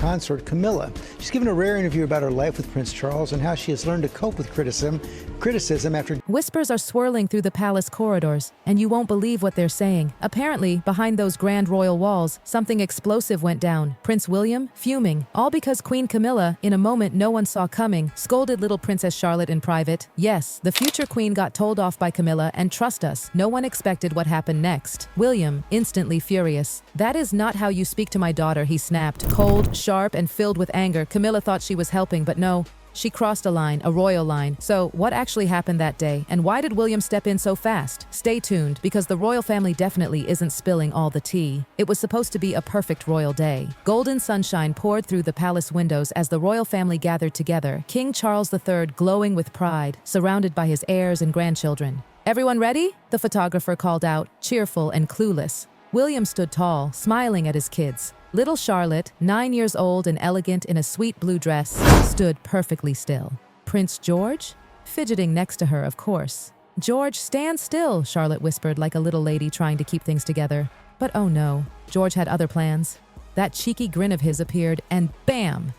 consort, Camilla. She's given a rare interview about her life with Prince Charles and how she has learned to cope with criticism after... Whispers are swirling through the palace corridors, and you won't believe what they're saying. Apparently, behind those grand royal walls, something explosive went down. Prince William, fuming, all because Queen Camilla, in a moment no one saw coming, scolded little Princess Charlotte in private. Yes, the future queen got told off by Camilla, and trust us, no one expected what happened next. William, instantly furious. "That is not how you speak to my daughter," he snapped. Cold, sharp, and filled with anger, Camilla thought she was helping, but no. She crossed a line, a royal line. So, what actually happened that day, and why did William step in so fast? Stay tuned, because the royal family definitely isn't spilling all the tea. It was supposed to be a perfect royal day. Golden sunshine poured through the palace windows as the royal family gathered together, King Charles III glowing with pride, surrounded by his heirs and grandchildren. "Everyone ready?" the photographer called out, cheerful and clueless. William stood tall, smiling at his kids. Little Charlotte, 9 years old and elegant in a sweet blue dress, stood perfectly still. Prince George? Fidgeting next to her, of course. "George, stand still," Charlotte whispered like a little lady trying to keep things together. But oh no, George had other plans. That cheeky grin of his appeared, and bam!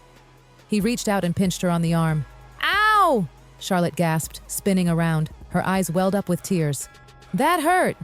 He reached out and pinched her on the arm. "Ow!" Charlotte gasped, spinning around. Her eyes welled up with tears. "That hurt!"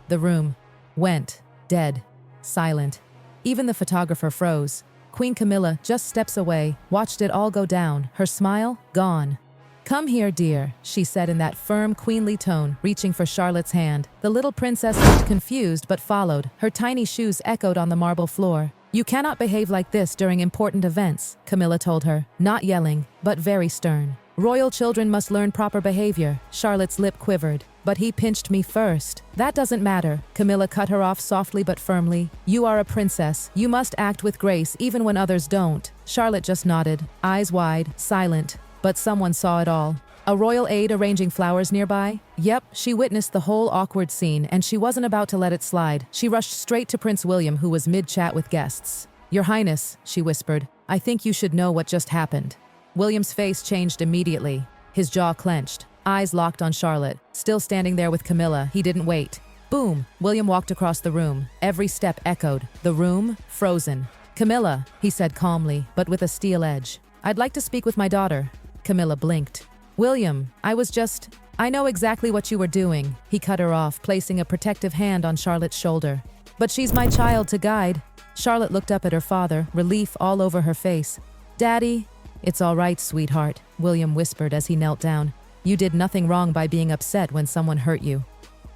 The room went dead, silent. Even the photographer froze. Queen Camilla just steps away, watched it all go down, her smile gone. "Come here, dear," she said in that firm, queenly tone, reaching for Charlotte's hand. The little princess looked confused but followed. Her tiny shoes echoed on the marble floor. "You cannot behave like this during important events," Camilla told her, not yelling, but very stern. "Royal children must learn proper behavior." Charlotte's lip quivered. "But he pinched me first." "That doesn't matter," Camilla cut her off softly but firmly. "You are a princess. You must act with grace even when others don't." Charlotte just nodded, eyes wide, silent. But someone saw it all. A royal aide arranging flowers nearby? Yep, she witnessed the whole awkward scene, and she wasn't about to let it slide. She rushed straight to Prince William, who was mid-chat with guests. "Your Highness," she whispered, "I think you should know what just happened." William's face changed immediately. His jaw clenched, eyes locked on Charlotte. Still standing there with Camilla, he didn't wait. Boom! William walked across the room. Every step echoed. The room, frozen. "Camilla," he said calmly, but with a steel edge. "I'd like to speak with my daughter." Camilla blinked. "William, I know exactly what you were doing." He cut her off, placing a protective hand on Charlotte's shoulder. "But she's my child to guide." Charlotte looked up at her father, relief all over her face. "Daddy..." "It's all right, sweetheart," William whispered as he knelt down. "You did nothing wrong by being upset when someone hurt you."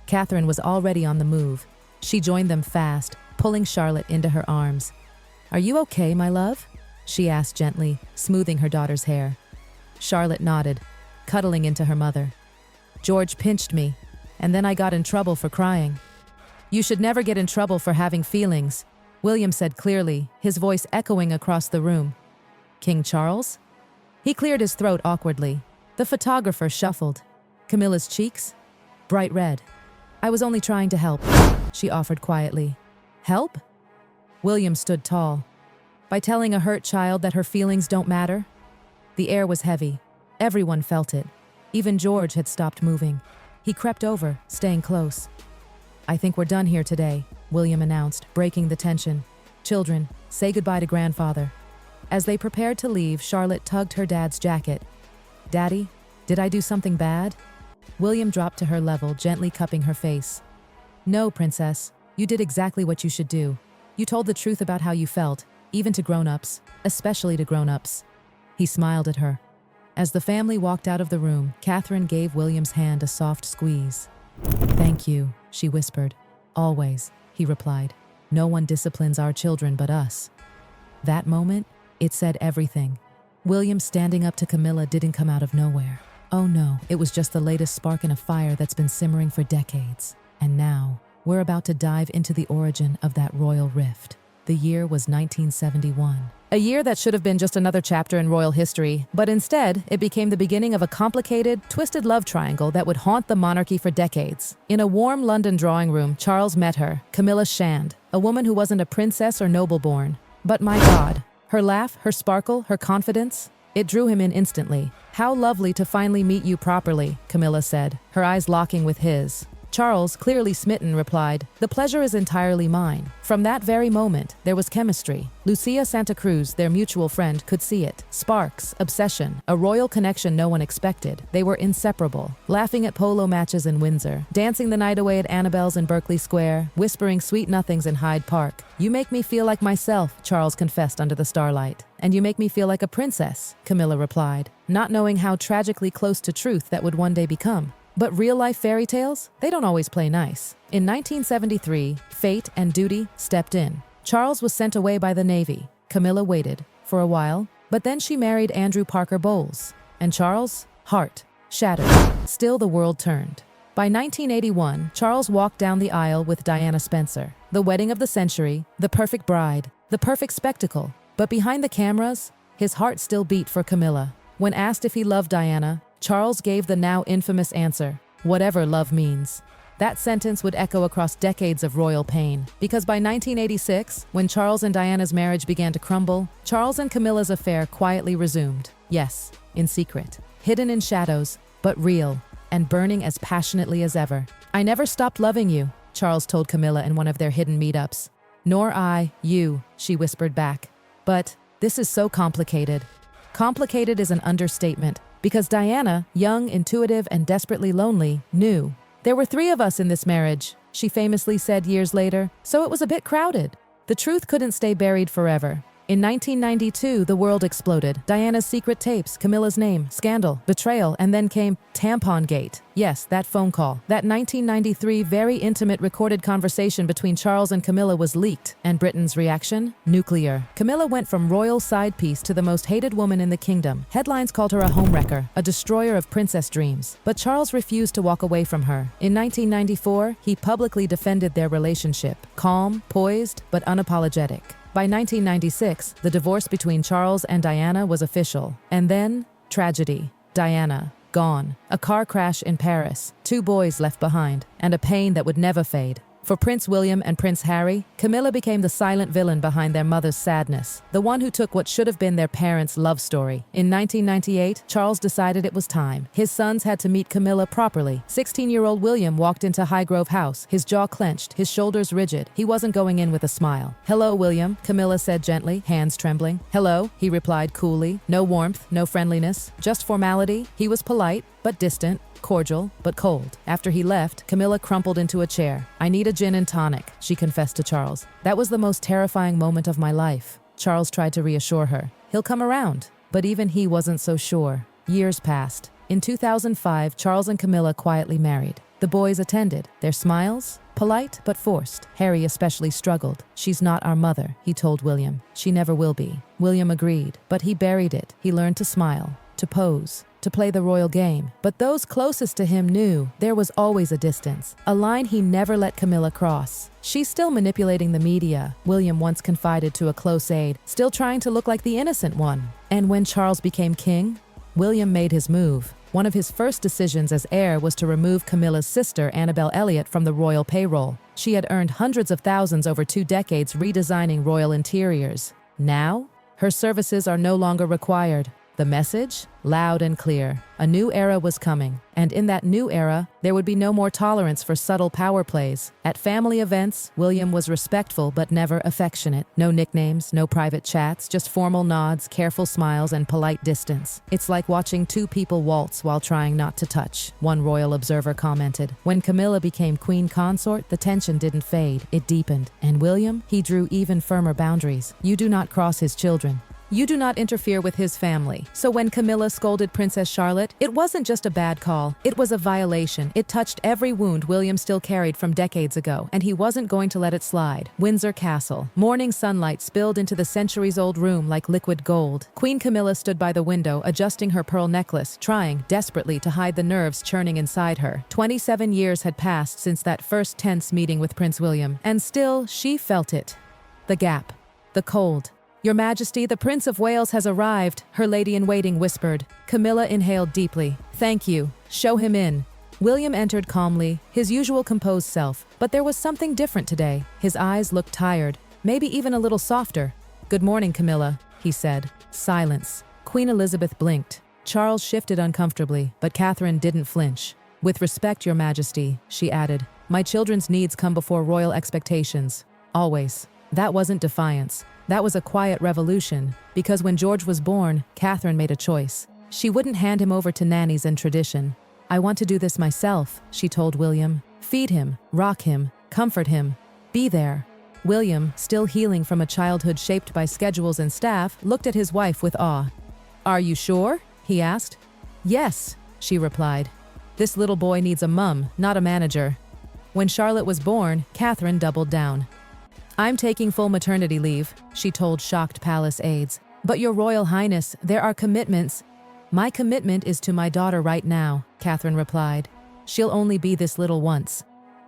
Catherine was already on the move. She joined them fast, pulling Charlotte into her arms. "Are you okay, my love?" she asked gently, smoothing her daughter's hair. Charlotte nodded, cuddling into her mother. "George pinched me, and then I got in trouble for crying." "You should never get in trouble for having feelings," William said clearly, his voice echoing across the room. "King Charles?" He cleared his throat awkwardly. The photographer shuffled. Camilla's cheeks? Bright red. "I was only trying to help," she offered quietly. "Help?" William stood tall. "By telling a hurt child that her feelings don't matter?" The air was heavy. Everyone felt it. Even George had stopped moving. He crept over, staying close. "I think we're done here today," William announced, breaking the tension. "Children, say goodbye to grandfather." As they prepared to leave, Charlotte tugged her dad's jacket. "Daddy, did I do something bad?" William dropped to her level, gently cupping her face. "No, princess. You did exactly what you should do. You told the truth about how you felt, even to grown-ups, especially to grown-ups." He smiled at her. As the family walked out of the room, Catherine gave William's hand a soft squeeze. "Thank you," she whispered. "Always," he replied. "No one disciplines our children but us." That moment, it said everything. William standing up to Camilla didn't come out of nowhere. Oh no, it was just the latest spark in a fire that's been simmering for decades. And now, we're about to dive into the origin of that royal rift. The year was 1971. A year that should have been just another chapter in royal history, but instead, it became the beginning of a complicated, twisted love triangle that would haunt the monarchy for decades. In a warm London drawing room, Charles met her, Camilla Shand, a woman who wasn't a princess or noble-born. But my God, her laugh, her sparkle, her confidence, it drew him in instantly. "How lovely to finally meet you properly," Camilla said, her eyes locking with his. Charles, clearly smitten, replied, "The pleasure is entirely mine." From that very moment, there was chemistry. Lucia Santa Cruz, their mutual friend, could see it. Sparks, obsession, a royal connection no one expected. They were inseparable. Laughing at polo matches in Windsor, dancing the night away at Annabelle's in Berkeley Square, whispering sweet nothings in Hyde Park. "You make me feel like myself," Charles confessed under the starlight. "And you make me feel like a princess," Camilla replied, not knowing how tragically close to truth that would one day become. But real-life fairy tales? They don't always play nice. In 1973, fate and duty stepped in. Charles was sent away by the Navy. Camilla waited, for a while, but then she married Andrew Parker Bowles. And Charles' heart shattered. Still, the world turned. By 1981, Charles walked down the aisle with Diana Spencer. The wedding of the century, the perfect bride, the perfect spectacle. But behind the cameras, his heart still beat for Camilla. When asked if he loved Diana, Charles gave the now infamous answer, "Whatever love means." That sentence would echo across decades of royal pain, because by 1986, when Charles and Diana's marriage began to crumble, Charles and Camilla's affair quietly resumed. Yes, in secret, hidden in shadows, but real, and burning as passionately as ever. "I never stopped loving you," Charles told Camilla in one of their hidden meetups. "Nor I, you," she whispered back. But this is so complicated. Complicated is an understatement, because Diana, young, intuitive, and desperately lonely, knew. "There were 3 of us in this marriage," she famously said years later, "so it was a bit crowded." The truth couldn't stay buried forever. In 1992, the world exploded. Diana's secret tapes, Camilla's name, scandal, betrayal, and then came Tampongate. Yes, that phone call. That 1993 very intimate recorded conversation between Charles and Camilla was leaked, and Britain's reaction? Nuclear. Camilla went from royal side piece to the most hated woman in the kingdom. Headlines called her a homewrecker, a destroyer of princess dreams. But Charles refused to walk away from her. In 1994, he publicly defended their relationship. Calm, poised, but unapologetic. By 1996, the divorce between Charles and Diana was official. And then, tragedy. Diana, gone. A car crash in Paris. 2 boys left behind. And a pain that would never fade. For Prince William and Prince Harry, Camilla became the silent villain behind their mother's sadness, the one who took what should have been their parents' love story. In 1998, Charles decided it was time. His sons had to meet Camilla properly. 16-year-old William walked into Highgrove House, his jaw clenched, his shoulders rigid. He wasn't going in with a smile. "Hello, William," Camilla said gently, hands trembling. "Hello," he replied coolly. No warmth, no friendliness, just formality. He was polite, but distant. Cordial, but cold. After he left, Camilla crumpled into a chair. "I need a gin and tonic," she confessed to Charles. "That was the most terrifying moment of my life." Charles tried to reassure her. "He'll come around." But even he wasn't so sure. Years passed. In 2005, Charles and Camilla quietly married. The boys attended. Their smiles? Polite, but forced. Harry especially struggled. "She's not our mother," he told William. "She never will be." William agreed, but he buried it. He learned to smile, to pose, to play the royal game. But those closest to him knew there was always a distance, a line he never let Camilla cross. "She's still manipulating the media," William once confided to a close aide, "still trying to look like the innocent one." And when Charles became king, William made his move. One of his first decisions as heir was to remove Camilla's sister, Annabelle Elliott, from the royal payroll. She had earned hundreds of thousands over 2 decades redesigning royal interiors. Now, her services are no longer required. The message? Loud and clear. A new era was coming. And in that new era, there would be no more tolerance for subtle power plays. At family events, William was respectful but never affectionate. No nicknames, no private chats, just formal nods, careful smiles, and polite distance. "It's like watching 2 people waltz while trying not to touch," one royal observer commented. When Camilla became queen consort, the tension didn't fade, it deepened. And William? He drew even firmer boundaries. "You do not cross his children. You do not interfere with his family." So when Camilla scolded Princess Charlotte, it wasn't just a bad call. It was a violation. It touched every wound William still carried from decades ago, and he wasn't going to let it slide. Windsor Castle. Morning sunlight spilled into the centuries-old room like liquid gold. Queen Camilla stood by the window, adjusting her pearl necklace, trying desperately to hide the nerves churning inside her. 27 years had passed since that first tense meeting with Prince William, and still she felt it. The gap. The cold. "Your Majesty, the Prince of Wales has arrived," her lady-in-waiting whispered. Camilla inhaled deeply. "Thank you. Show him in." William entered calmly, his usual composed self, but there was something different today. His eyes looked tired, maybe even a little softer. "Good morning, Camilla," he said. Silence. Queen Elizabeth blinked. Charles shifted uncomfortably, but Catherine didn't flinch. With respect, Your Majesty, she added. My children's needs come before royal expectations. Always. That wasn't defiance. That was a quiet revolution, because when George was born, Catherine made a choice. She wouldn't hand him over to nannies and tradition. I want to do this myself, she told William. Feed him, rock him, comfort him. Be there. William, still healing from a childhood shaped by schedules and staff, looked at his wife with awe. Are you sure? He asked. Yes, she replied. This little boy needs a mum, not a manager. When Charlotte was born, Catherine doubled down. I'm taking full maternity leave, she told shocked palace aides. But Your Royal Highness, there are commitments. My commitment is to my daughter right now, Catherine replied. She'll only be this little once.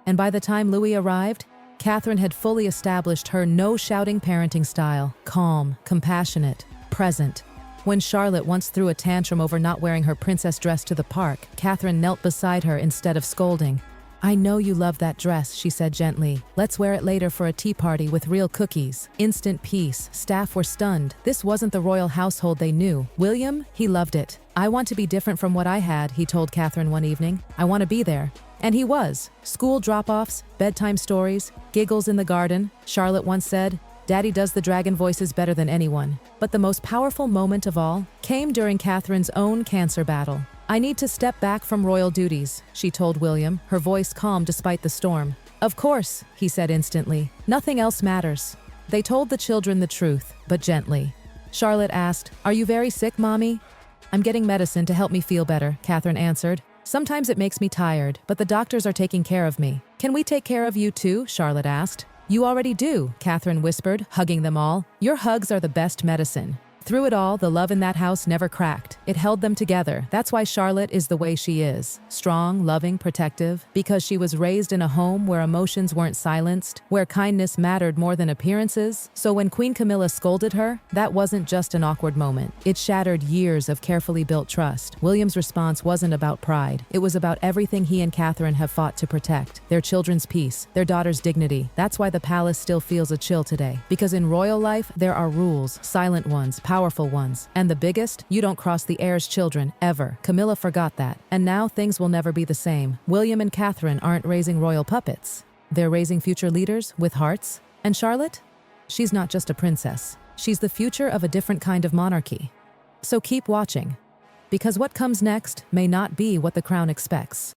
And by the time Louis arrived, Catherine had fully established her no-shouting parenting style, calm, compassionate, present. When Charlotte once threw a tantrum over not wearing her princess dress to the park, Catherine knelt beside her instead of scolding. I know you love that dress, she said gently. Let's wear it later for a tea party with real cookies. Instant peace. Staff were stunned. This wasn't the royal household they knew. William, he loved it. I want to be different from what I had, he told Catherine one evening. I want to be there. And he was. School drop-offs, bedtime stories, giggles in the garden. Charlotte once said, Daddy does the dragon voices better than anyone. But the most powerful moment of all came during Catherine's own cancer battle. I need to step back from royal duties, she told William, her voice calm despite the storm. Of course, he said instantly. Nothing else matters. They told the children the truth, but gently. Charlotte asked, Are you very sick, Mommy? I'm getting medicine to help me feel better, Catherine answered. Sometimes it makes me tired, but the doctors are taking care of me. Can we take care of you too? Charlotte asked. You already do, Catherine whispered, hugging them all. Your hugs are the best medicine. Through it all, the love in that house never cracked. It held them together. That's why Charlotte is the way she is. Strong, loving, protective. Because she was raised in a home where emotions weren't silenced, where kindness mattered more than appearances. So when Queen Camilla scolded her, that wasn't just an awkward moment. It shattered years of carefully built trust. William's response wasn't about pride. It was about everything he and Catherine have fought to protect. Their children's peace, their daughter's dignity. That's why the palace still feels a chill today. Because in royal life, there are rules, silent ones, powerful ones. And the biggest, you don't cross the heir's children, ever. Camilla forgot that. And now things will never be the same. William and Catherine aren't raising royal puppets. They're raising future leaders with hearts. And Charlotte? She's not just a princess. She's the future of a different kind of monarchy. So keep watching. Because what comes next may not be what the crown expects.